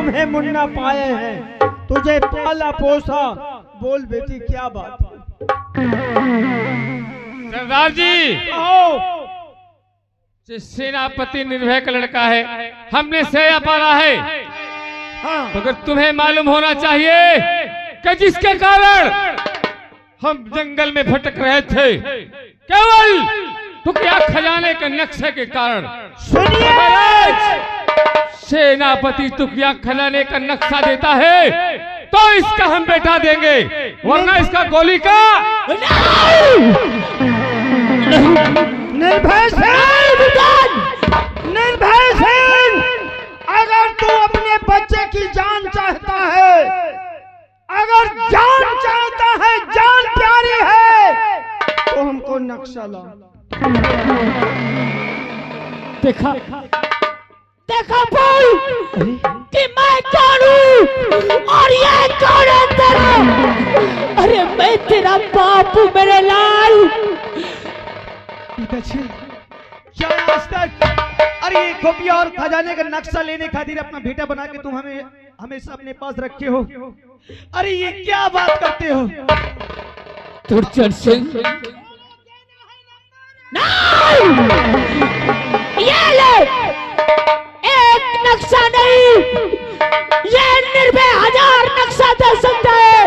तुम्हें मुन्ना पाए हैं, तुझे पाला पोसा। बोल बेटी क्या बात है? सरदार जी, सेनापति निर्भय का लड़का है, हमने सेया पाला है। हाँ। मगर तुम्हें मालूम होना चाहिए कि जिसके कारण हम जंगल में भटक रहे थे, केवल टुकड़ा खजाने के नक्शे के कारण। सुनिए, सेनापति टुकड़ा खजाने का नक्शा देता है तो इसका हम बेटा देंगे, वरना इसका गोली का। निर्भय सिंह, निर्भय सिंह, अगर तू अपने बच्चे की जान चाहता है, अगर जान चाहता है, जान प्यारी है, तो हमको नक्शा ला। देखा देखा बोल कि मैं कौन हूँ और ये कौन है तेरा? अरे मैं तेरा बाप हूँ मेरे लाल। पिताजी, क्या आज तक अरे ये गोपिया और खजाने का नक्शा लेने खातिर अपना बेटा बना के तुम हमें हमेशा अपने पास रखे हो? अरे ये क्या बात करते हो? तुर्चन सिंह, ये ले, एक नक्शा नहीं, ये निर्भय 1000 नक्शा दे सकता है,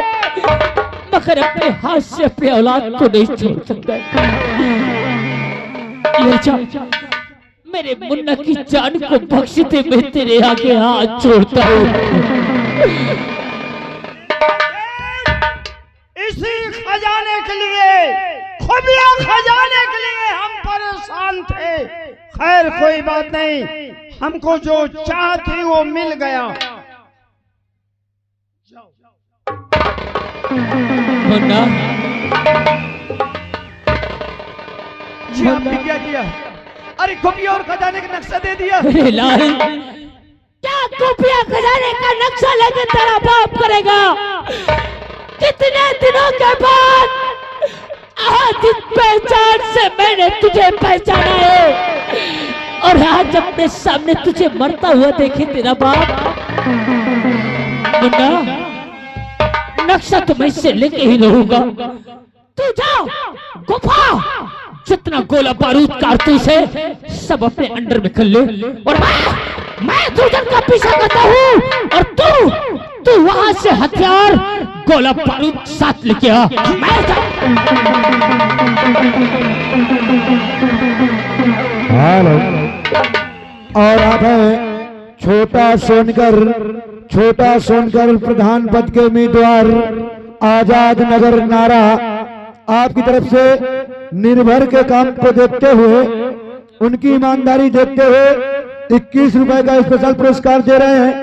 मगर अपने हाथ से अपने औलाद को नहीं छोड़ सकता। ले जा, मेरे मुन्ना की जान को बख्शते मैं तेरे आगे हाथ जोड़ता हूँ। इसी खजाने के लिए, खुफिया खजाने के लिए हम परेशान थे। खैर कोई बात नहीं, हमको जो चाहती वो मिल गया। मुन्ना, जी आपने क्या किया? अरे खुफिया और खजाने का नक्शा दे दिया। अरे लाल, क्या खुफिया खजाने का नक्शा लेके तेरा बाप करेगा? कितने दिनों के बाद आज इस पहचान से मैंने तुझे पहचाना है, और आज अपने सामने तुझे मरता हुआ देखे तेरा बाप। मुन्ना, नक्शा तो मैं इससे लेके ही रहूंगा। तू जा, गुफा, जितना गोला बारूद कारतूस है सब अपने अंडर में कर ले, और मैं तुझन का पीछा करता हूँ, और तू वहां से हथियार गोला बारूद साथ लेके आ। हेलो, और आप हैं छोटा सोनकर प्रधान पद के उम्मीदवार आजाद नगर नारा। आपकी तरफ से निर्भर के काम को देखते हुए, उनकी ईमानदारी देखते हुए 21 रुपए का स्पेशल पुरस्कार दे रहे हैं,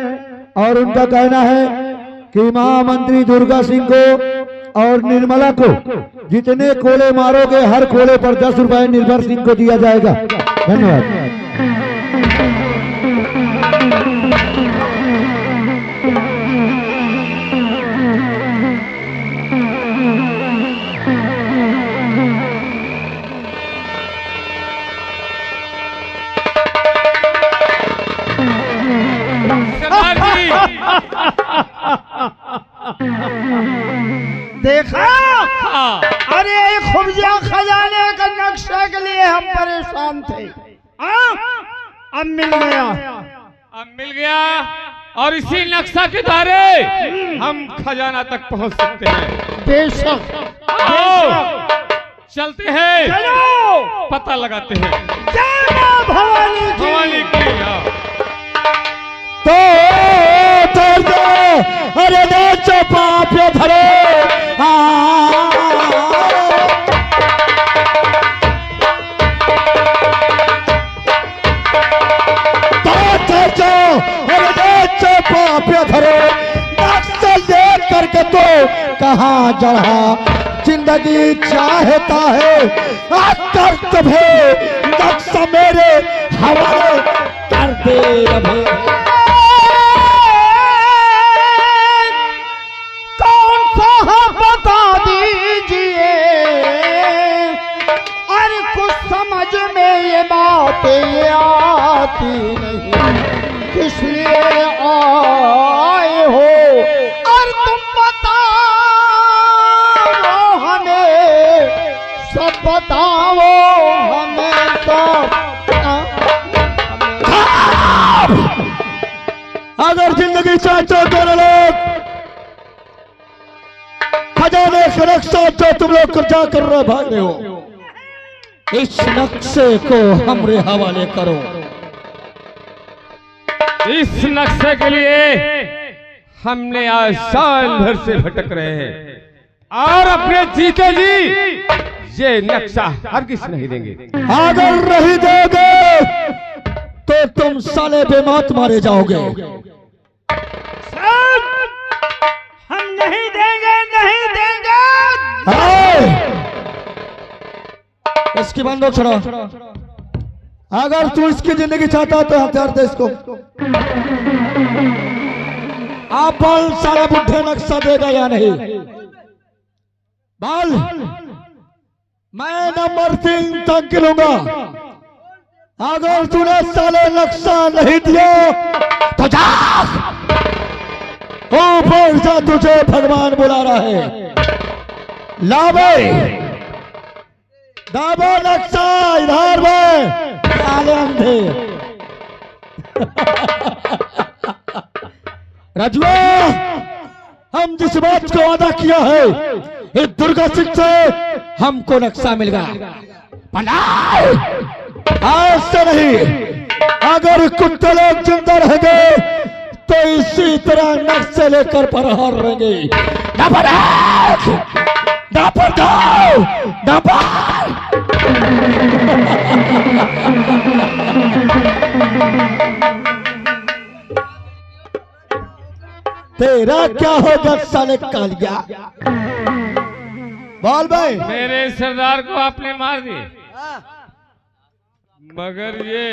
और उनका कहना है कि महामंत्री दुर्गा सिंह को और निर्मला को जितने कोले मारोगे हर कोले पर 10 रुपए निर्भर सिंह को दिया जाएगा। धन्यवाद। देखा? अरे खुफिया खजाने का नक्शे के लिए हम परेशान थे, अब मिल गया। अब मिल गया, और इसी नक्शा के द्वारे हम खजाना तक पहुंच सकते हैं। बेशक, आओ चलते हैं, चलो पता लगाते हैं। जय मां भवानी की। भवानी की। अरे दो पाप धरे, पाप धरे, नक्शा देख करके तो कहाँ चढ़ा जिंदगी चाहता है, कर तुम्हें नक्शा मेरे हवाले कर दे रहे। बता दीजिए, अरे कुछ समझ में ये बातें आती नहीं, इसलिए जिंदगी चाहते हो दोनों लोग, खजाने का नक्शा जो तुम लोग कब्जा कर रहे भाग रहे हो, इस नक्शे को हमरे हवाले करो। इस नक्शे के लिए हमने आज साल भर से भटक रहे हैं और अपने जीते जी ये नक्शा हरगिज़ नहीं देंगे। अगर नहीं दोगे तो तुम साले बेमौत मारे जाओगे। सर, हम नहीं देंगे, नहीं देंगे। इसकी बंदूक छोड़ो। अगर तू इसकी जिंदगी चाहता तो हथियार दे इसको। आप बोल सारा बुढ़े नक्शा देगा या नहीं? बोल। मैं नंबर 3 तक गिनूंगा। अगर तूने साले नक्शा नहीं दिया तो जा ऊपर जा, तुझे भगवान बुला रहा है। लावे दाबो नक्शा इधर में काले अंधे। रजुआ, हम जिस बात को वादा किया है इस दुर्गा सिंह से हमको नक्शा मिल गया। आज से नहीं, अगर कुत्ते लोग जिंदा रहेंगे तो इसी तरह नक्शे लेकर फरार रहेंगे। तेरा क्या होगा साले कालिया? बोल भाई। मेरे सरदार को आपने मार दी, मगर ये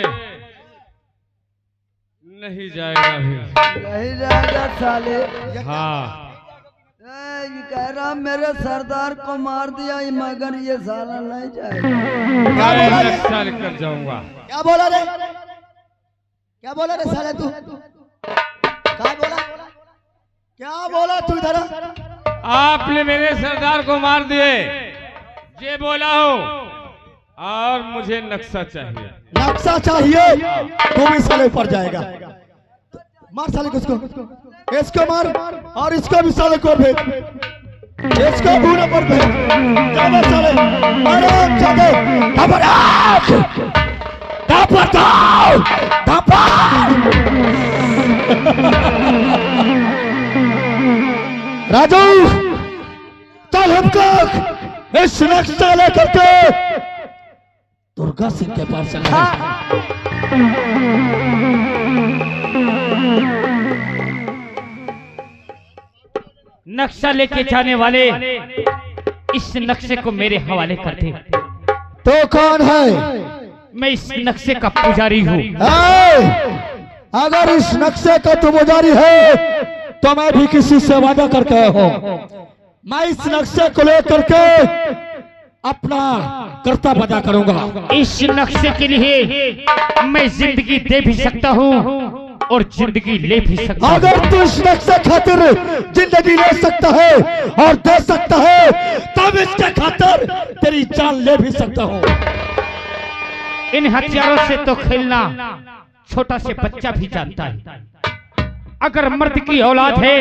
नहीं जाएगा अभी। नहीं जाएगा साले। हाँ, ये कह रहा मेरे सरदार को मार दिया मगर ये साला नहीं जाएगा। मैं नक्शा लेकर जाऊंगा। क्या बोला रे? क्या बोला रे साले तू? क्या बोला? क्या बोला तू इधर? आपने मेरे सरदार को मार दिए, ये बोला हो, और मुझे नक्शा चाहिए। नक्शा चाहिए तो भी साले ऊपर जाएगा। मार साले को, इसको मार और इसको भी साले को भेज, इसको भूने पर भेज। जाओ साले, आराम से घबराहट राजू, कल हमको इस नक्शा लेकर के दुर्गा सिंह के पास चलना है। नक्शा लेके जाने वाले इस नक्शे को मेरे हवाले कर दे। तो कौन है? मैं इस नक्शे का पुजारी हूँ। अगर इस नक्शे का तू पुजारी है तो मैं भी किसी से वादा करके हूँ। मैं इस नक्शे को लेकर के अपना कर्तव्य अदा करूंगा। इस नक्शे के लिए मैं जिंदगी दे भी सकता हूँ और जिंदगी ले भी सकता हूँ। अगर तू इस नक्शे खातिर जिंदगी ले सकता है और दे सकता है तब इसके खातिर तेरी जान ले भी सकता हूँ। इन हथियारों से तो खेलना छोटा से बच्चा भी जानता है। अगर मर्द की औलाद है,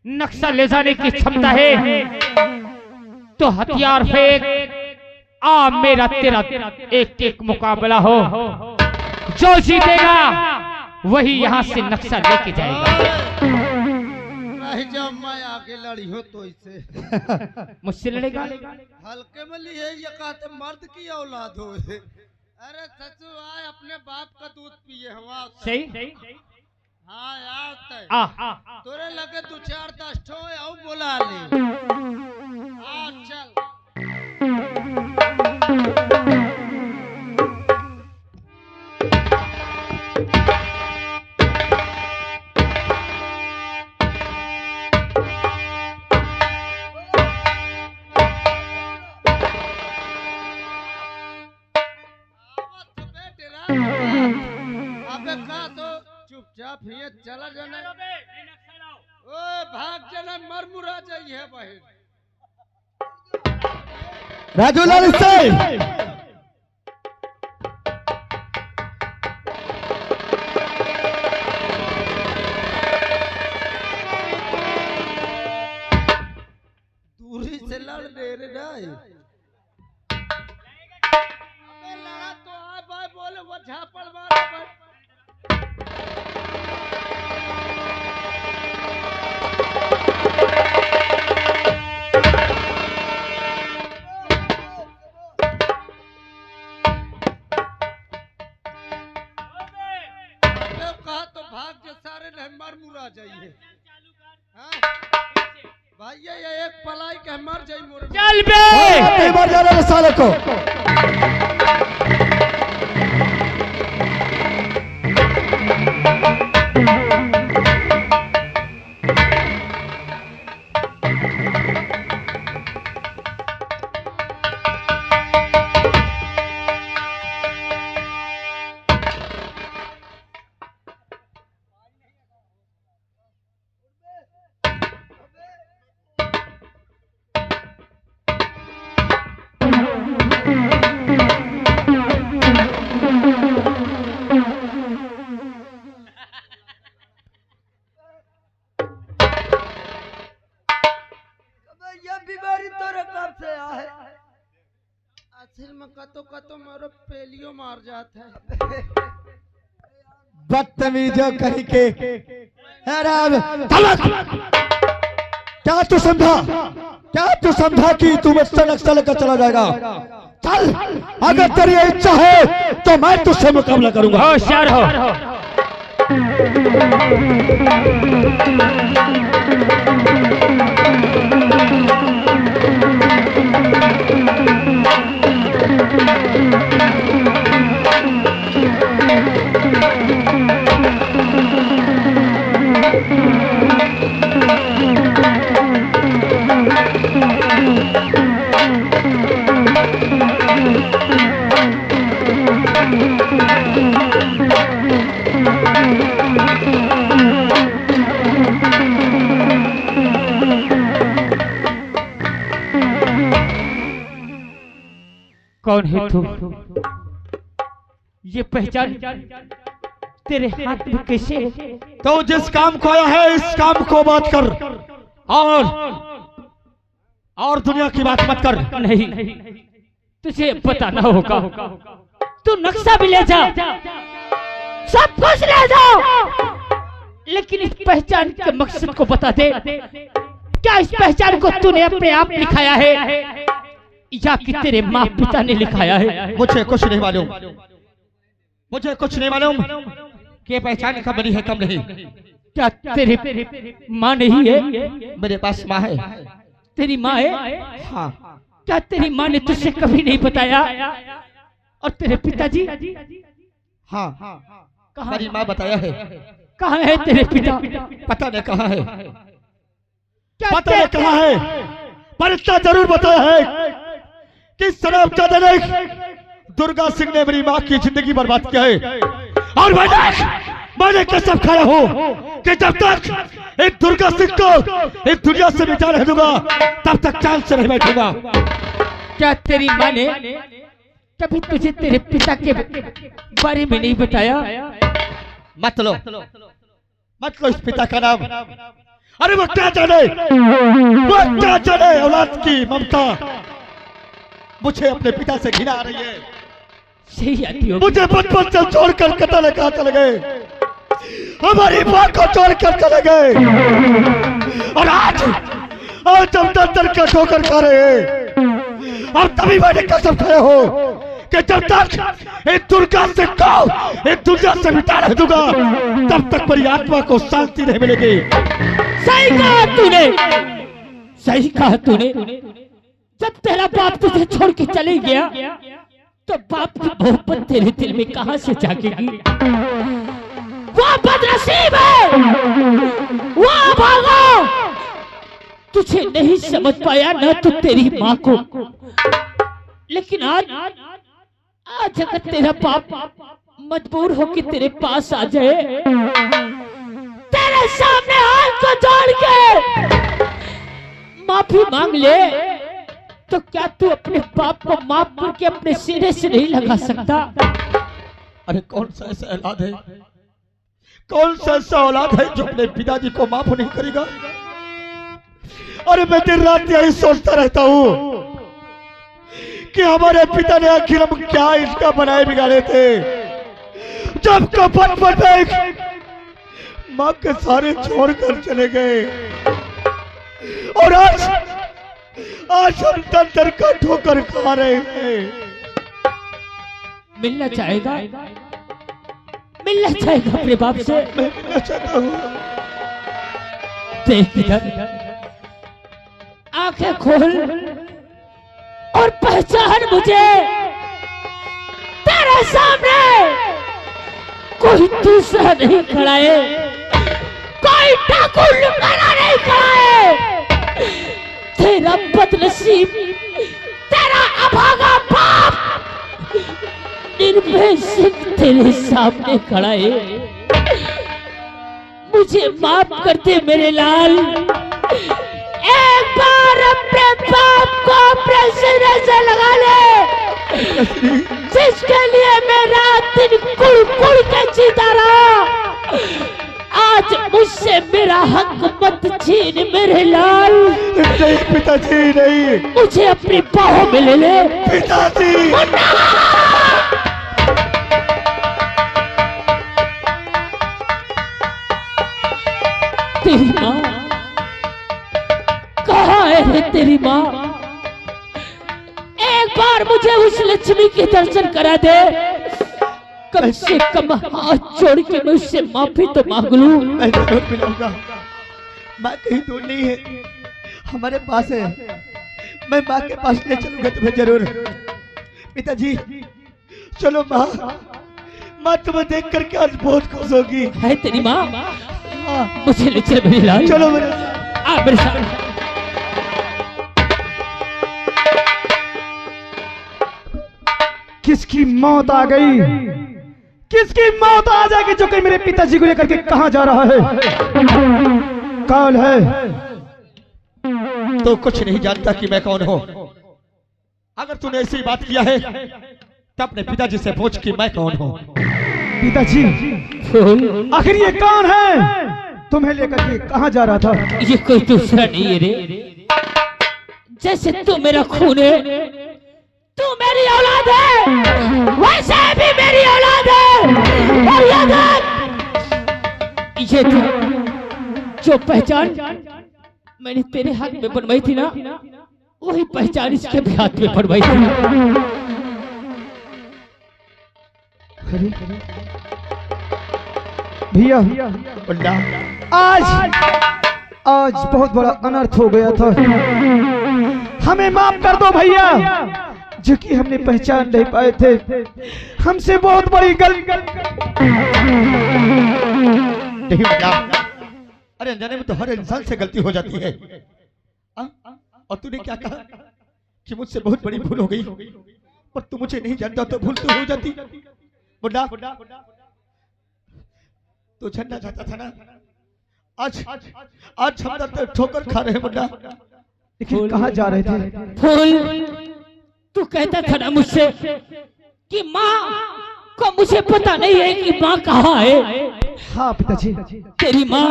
नक्शा ले जाने की क्षमता है, तो हथियार फेंक, आ मेरा तेरा एक एक मुकाबला हो। जो जीतेगा वही यहाँ से नक्शा लेके जाएगा। जब मैं आगे लड़ी हो तो इसे मुझसे लड़ेगा? हल्के में लिए ये कहते मर्द की औलाद हो। अरे सचू आए अपने बाप का दूध पिए हुआ। सही। हाँ यार तोरे लगे 2-4-10 ठो आओ बोला ले। चल अबे का तो चुपचाप ही चला जाना। ओ भाग जाना, मर मुरा जाइए बहन। राजू लाल से किनारे नहीं मर मुरा जाइए। हाँ? भाई ये एक पलाई के मर जाइए मोर। चल बे नहीं मर जाने दे साले को। ये बीमारी तोरे कब से आए? आखिर में कतो मारो पेलियो मार जाता है। बदतमीजों कहीं के। क्या तू समझा कि तू मुझसे नक्शा लेकर चला जाएगा? चल, अगर तेरी इच्छा है तो मैं तुझसे मुकाबला करूंगा। होशियार हो। कौन है तू? ये पहचान तेरे हाथ में कैसे? तो जिस काम को आया है इस काम को बात कर और दुनिया की बात मत कर। नहीं, तुझे बताना होगा। तू नक्शा भी ले जा, सब कुछ ले जाओ, लेकिन इस पहचान के मकसद को बता दे। क्या इस पहचान को तूने अपने आप लिखाया है या कि तेरे माँ पिता ने लिखाया है? मुझे कुछ नहीं मालूम कि पहचान कब बनी है कब नहीं। क्या तेरे माँ नहीं है? मेरे पास माँ है। तेरी माँ है? हाँ। क्या तेरी माँ ने तुझसे कभी नहीं बताया? और तेरे पिताजी? हाँ, कहाँ? मेरी माँ बताया है। कहाँ है तेरे पिता? पता नहीं कहाँ है। क्या पता नहीं कहाँ है, पर इतना जरूर बताया है कि शराबजादा ने दुर्गा सिंह ने मेरी माँ की जिंदगी बर्बाद किया है। और मैंने कसम खाया हूँ कि जब तक इस दुर्गा सिंह को इस दुनिया से मिटा नहीं दूंगा तब तक चैन से नहीं बैठूंगा। क्या तेरी माँ ने कभी तुझे तेरे पिता के बारे में नहीं बताया? मत लो इस पिता का नाम। अरे वो क्या जाने औलाद की ममता। मुझे अपने पिता से घृणा आ रही है। सही आती हो। मुझे बचपन से छोड़कर कतल कहाँ चले गए, हमारी माँ को छोड़कर चले गए, और आज हम दर का ठोकर खा रहे हैं। और तभी मैंने कसम खाया हो कि जब तक इस दुर्गा से इस दुनिया से मिटा नहीं दूंगा तब तक मेरी आत्मा को शांति नहीं मिलेगी। सही कहा तूने। जब तेरा बाप तुझे छोड़ के चले गया तो बाप की मोहब्बत तेरे दिल में कहां से जागेगी? वो बदनसीब है, वो भागा। तुझे नहीं समझ पाया ना तो तेरी माँ को, लेकिन आज अगर तेरा बाप मजबूर होकर तेरे पास आ जाए, तेरे सामने हाथ को जोड़ के माफी मांग ले, तो क्या तू अपने बाप को माफ करके अपने सिरे से नहीं लगा सकता? अरे कौन सा ऐसा औलाद है जो अपने पिताजी को माफ नहीं करेगा? अरे मैं दिन रात यही सोचता रहता हूँ कि हमारे पिता ने आखिर हम क्या इसका बनाए बिगाड़े थे, जब कपट पर माँ के सारे छोड़कर चले गए, और आज हम दर का ठोकर खा रहे हैं। मिलना चाहेगा? मिलना चाहेगा अपने बाप से? मैं मिलना चाहता हूँ। देख इधर, आंखें खोल और पहचान मुझे। तेरे सामने कोई दूसरा नहीं खड़ा है, कोई डाकू लुटेरा नहीं खड़ा है। तेरा बदनसीब, तेरा अभागा बाप निर्भय सिंह तेरे सामने खड़ा है। मुझे माफ कर दे मेरे लाल। एक बार अपने बाप को अपने सीने से लगा ले, जिसके लिए मैं रात दिन कुड़ के जीता रहा। आज मुझसे मेरा हक मत छीन मेरे लाल। नहीं पिताजी, नहीं। मुझे अपनी बाहों में ले ले पिताजी। तेरी माँ कहाँ है तेरी माँ? एक बार मुझे उस लक्ष्मी के दर्शन करा दे। कम से कम हाथ जोड़ के मैं उससे माफी तो मांग लूं। मैं जरूर मिलूंगा। माँ कहीं दूर नहीं है, हमारे पास है। मैं माँ के पास ले चलूंगा तुम्हें जरूर। पिताजी चलो माँ, माँ तुम्हें देख करके आज बहुत खुश होगी। है तेरी माँ? मुझे ले चल मेरी लाल। चलो मेरे साथ। आ मेरे साथ। किसकी मौत आ गई? किसकी मौत आ जाएगी जो कि मेरे पिताजी को लेकर के कहां जा रहा है? कौन है? तो कुछ नहीं जानता कि मैं कौन हूँ। अगर तूने ऐसी बात किया है तो अपने पिताजी से पूछ कि मैं कौन हूँ। पिताजी आखिर ये कौन है? तुम्हें लेकर के कहां जा रहा था? ये कोई दूसरा नहीं है रे। जैसे तू मेरा खून है, तू मेरी औलाद है, वैसे भी मेरी औलाद है। और याद रख, ये जो पहचान मैंने तेरे हाथ में बनवाई थी ना, वही पहचान इसके भी हाथ में बनवाई थी। भैया आज बहुत बड़ा अनर्थ हो गया था। हमें माफ कर दो भैया, जो कि हमने पहचान नहीं पाए थे। हमसे बहुत बड़ी गलती। नहीं बेटा, अरे अनजाने में तो हर इंसान से गलती हो जाती है। और तूने क्या कहा कि मुझसे बहुत बड़ी भूल हो गई, पर तू मुझे नहीं जानता तो भूल तो हो जाती। बुड्ढा तू जानना चाहता था ना, आज हम तो ठोकर खा रहे हैं बुड्ढा। लेकिन कहाँ जा रहे थे? फूल, तू कहता था ना मुझसे कि माँ को मुझे पता नहीं है कि माँ कहाँ है। हाँ पिताजी। तेरी माँ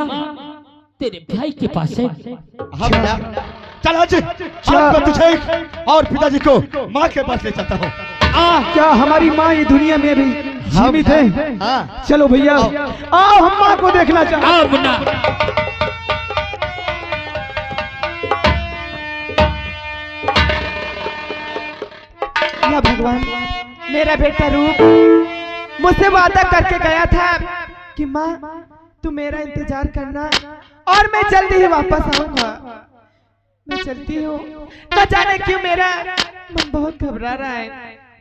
तेरे भाई के पास है। हाँ बेटा, चल आज मैं तुझे और पिताजी को माँ के पास ले चलता हूँ। क्या हमारी माँ ये दुनिया में भी जीवित है? हाँ। चलो भैया, आओ हम माँ को देखना चाहते हैं। आओ मुन्ना। या भगवान, मेरा बेटा रूप मुझसे वादा करके गया था कि माँ तू मेरा इंतजार करना और मैं जल्दी ही वापस आऊंगा। मैं चलती हूँ। न जाने क्यों मेरा मन बहुत घबरा रहा है।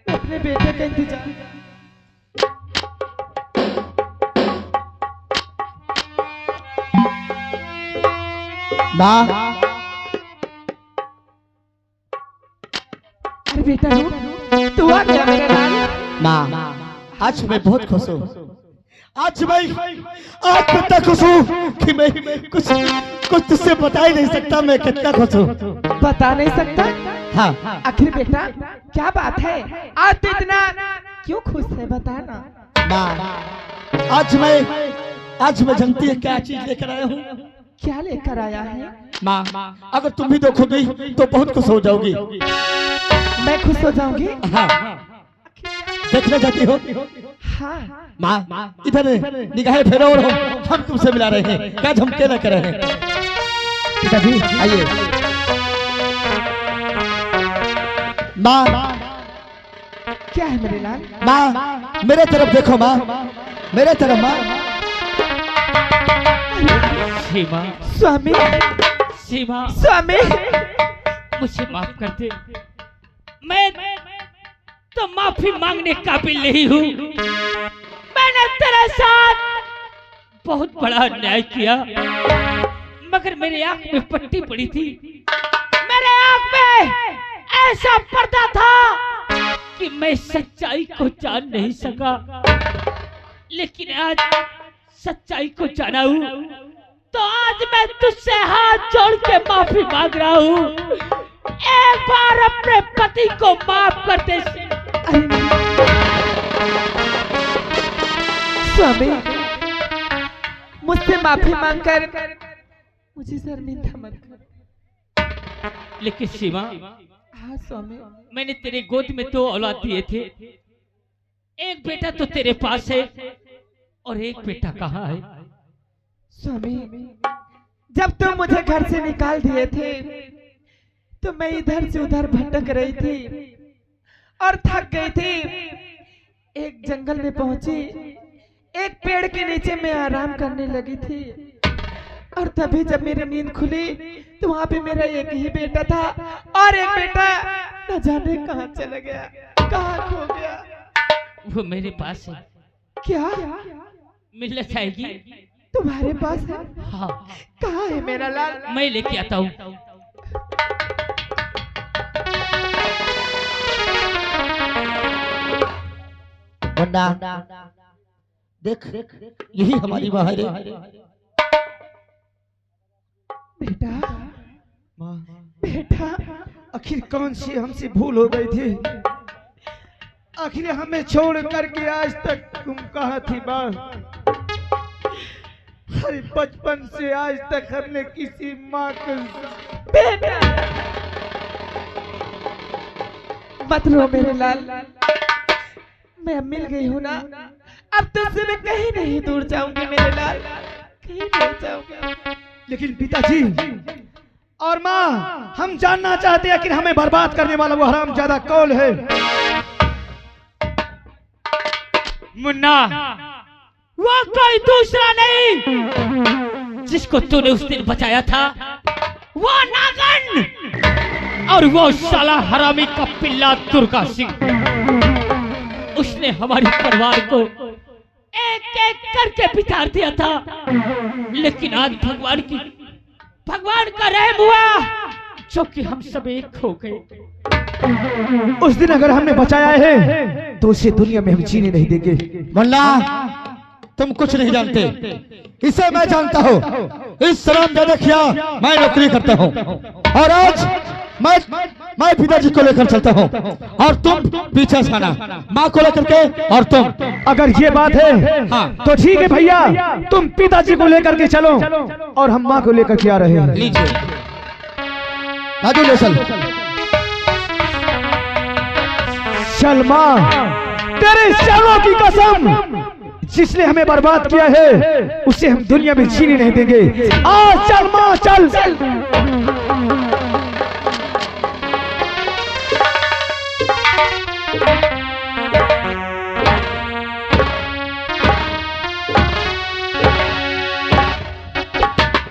मैं अपने बेटे का इंतजार। माँ, अरे बेटा रूप, तू आ गया मेरा लाल। माँ आज मैं बहुत खुश हूँ। आज मैं इतना खुश हूँ कि मैं कुछ तुझसे बता ही नहीं सकता मैं कितना खुश हूँ। बता नहीं सकता? हाँ। आखिर बेटा क्या बात है? आज तो इतना क्यों खुश है, बता ना। माँ आज मैं जानती है क्या चीज लेकर आया हूँ। क्या लेकर आया है? माँ अगर तुम भी देखोगी तो बहुत खुश हो जाओगी। मैं खुश हो जाऊंगी? हाँ। देखना चाहती हो? हाँ। माँ इधर निगाहें फेरो और हम तुमसे मिला रहे हैं। क्या झमके न कर रहे हैं। पिताजी आइए। माँ क्या है मेरे लाल? माँ मेरे तरफ देखो माँ, मेरे तरफ माँ। सीमा, स्वामी, सीमा, स्वामी, मुझे माफ कर दे। मैं तो माफी मांगने काबिल नहीं हूँ। मैंने तेरे साथ बहुत बड़ा अन्याय किया, मगर मेरे आंख में पट्टी पड़ी थी, मेरे आंख में ऐसा पर्दा था कि मैं सच्चाई को जान नहीं सका। लेकिन आज सच्चाई को जाना हूँ, तो आज मैं तुझसे हाथ जोड़ के माफी मांग रहा हूँ। एक बार अपने पति को माफ कर दे। स्वामी, मुझसे माफी मांगकर मुझे शर्मिंदा मत कर। लेकिन सीमा, हाँ स्वामी, मैंने तेरे गोद में 2 औलाद दिए थे। एक बेटा तो तेरे पास है और एक बेटा कहाँ है? स्वामी, जब तुम मुझे घर से निकाल दिए थे तो मैं इधर से उधर भटक रही थी और थक गई थी। एक जंगल में पहुंची, एक पेड़ के नीचे मैं आराम करने लगी थी और तभी जब मेरी नींद खुली तो वहां पे मेरा एक ही बेटा था और एक बेटा न जाने कहां चला गया, कहां खो गया। वो मेरे पास है। क्या मिलना चाहेगी? तुम्हारे पास है? हाँ। कहाँ है मेरा लाल? मैं लेके आता हूँ। मुन्ना देख, यही हमारी माँ है रे। बेटा, बेटा, आखिर कौन सी हमसे भूल हो गई थी? आखिर हमें छोड़ करके आज तक तुम कहाँ थी माँ? अरे बचपन से आज तक हमने किसी माँ को बेटा मत रो मेरे लाल, मैं अब मिल गई हूँ ना, अब तुझसे मैं कहीं नहीं दूर जाऊंगी मेरे लाल, कहीं नहीं जाऊंगी। लेकिन पिताजी और माँ, हम जानना चाहते हैं कि हमें बर्बाद करने वाला वो हरामजादा कौन है? मुन्ना, वो कोई दूसरा नहीं जिसको तूने उस दिन बचाया था, वो नागन और वो साला हरामी का पिल्ला दुर्गा सिंह। उसने हमारी परिवार को एक एक करके बितार दिया था, लेकिन आज भगवान का रहम हुआ जो कि हम सब एक हो गए। उस दिन अगर हमने बचाया है तो उसे दुनिया में हम जीने नहीं देंगे। मुन्ना तुम कुछ नहीं जानते, इसे मैं जानता हूँ। इस शराबजादा के यहाँ मैं नौकरी करता हूँ और आज मैं पिताजी को लेकर चलता हूँ और तुम पीछे से आना, माँ को लेकर के। और तुम, अगर ये बात है हाँ तो ठीक है भैया, तुम पिताजी को लेकर के चलो और हम माँ को लेकर के आ रहे हैं। लीजिए राजू ले चल। चल माँ, तेरे चालों की कसम, जिसने हमें बर्बाद किया है उसे हम दुनिया में जीने नहीं देंगे। आ चल माँ, चल,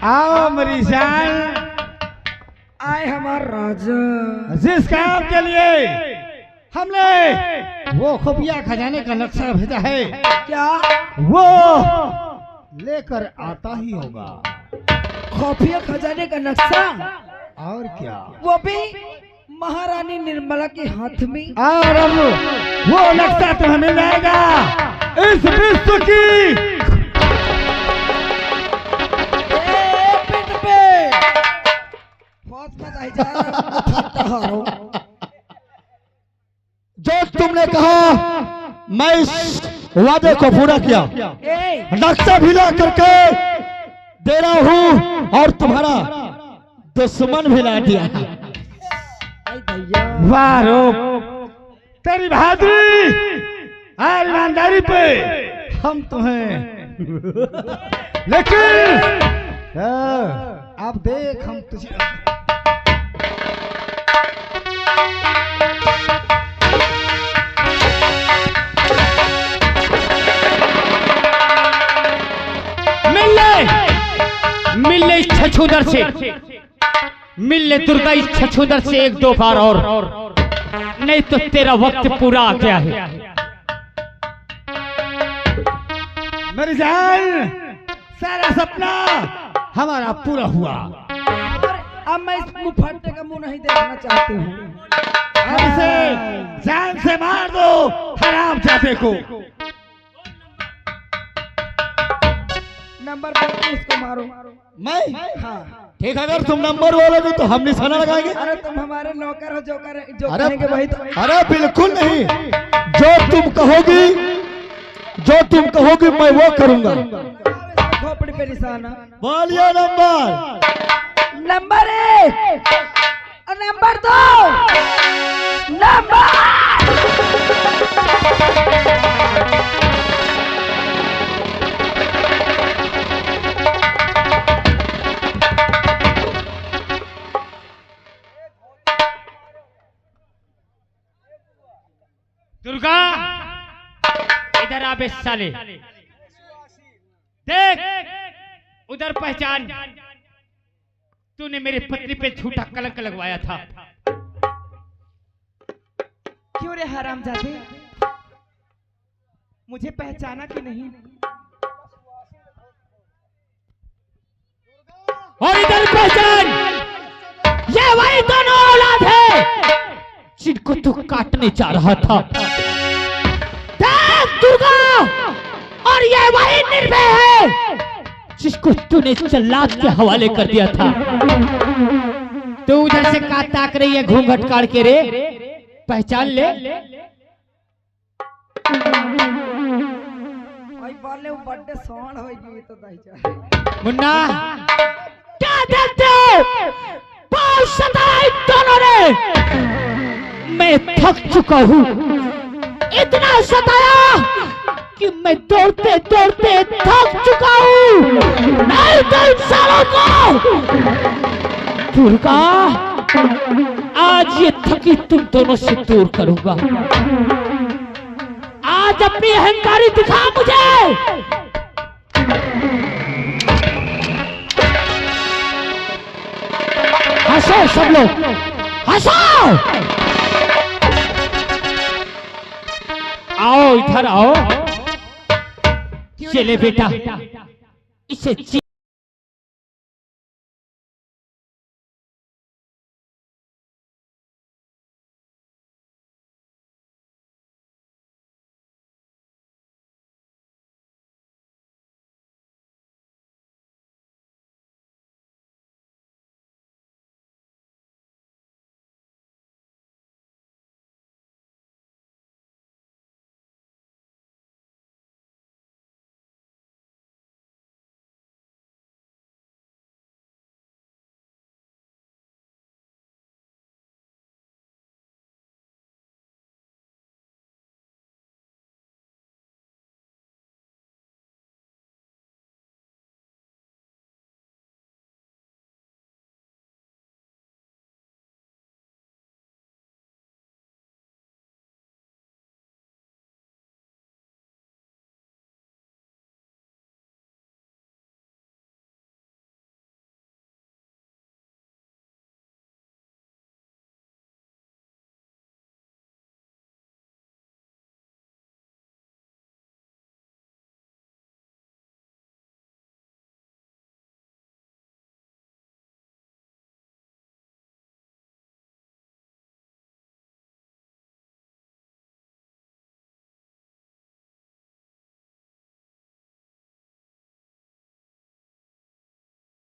आओ मेरी जान, आए हमारा राजा। जिस काम के लिए हमने वो खुफिया खजाने का नक्शा भेजा है, क्या वो लेकर आता ही होगा। खुफिया खजाने का नक्शा? और क्या, वो भी महारानी निर्मला के हाथ में? और अब वो नक्शा तुम्हें मिल जाएगा इस विश्व की जो तुमने कहा मैं इस वादे को पूरा किया, नक्शा भी ला करके दे रहा हूँ और तुम्हारा दुश्मन भी ला दिया। वाह तेरी बहादुरी और ईमानदारी पे हम तुम्हें लेकिन अब देख हम तुझे छछूदर से, मिल ले दुर्गा इस छछूदर से एक दो बार और, नहीं तो तेरा वक्त पूरा आ गया है। मेरी जान, सारा सपना हमारा पूरा हुआ। अब मैं इस मुफट्टे का मुंह नहीं देखना चाहती हूँ। अब इसे जान से मार दो हराम जाते को। नंबर 32 को मारो। मैं? हाँ। ठीक, अगर तुम नंबर बोलोगे तो हम निशाना लगाएंगे। अरे तुम हमारे नौकर हो, जो अरे कहेंगे वही तो। अरे बिल्कुल नहीं, जो तुम कहोगी मैं वो करूंगा। खोपड़ी पे निशाना। बोलिए number. Number 1, number 2, number. Durga इधर आ बे साले, देख उधर पहचान, तूने मेरी पत्नी पे झूठा कलंक लगवाया था। क्यों रे हरामजादे, मुझे पहचाना कि नहीं? और इधर पहचान, ये वही दोनों औलाद है जिनको तू काटने जा रहा था। देख दुर्गा, और ये वही निर्भय है जिसको तूने जल्लाद के हवाले कर दिया था। तू उधर से का ताक रही है घूंघट काट के रे, पहचान ले। बर्थडे सॉन्ग होगी तो दाई मुन्ना क्या देखते हो? बहुत सताया इन दोनों ने, मैं थक चुका हूँ। इतना सताया कि मैं दौड़ते दौड़ते थक चुका हूँ। नहीं तो इन सालों को दुर्गा, आज ये थकी तुम दोनों से दूर करूंगा। आज अपनी अहंकारी दिखा मुझे। हंसो सब लोग, हंसो। आओ इधर आओ। चले बेटा, इसे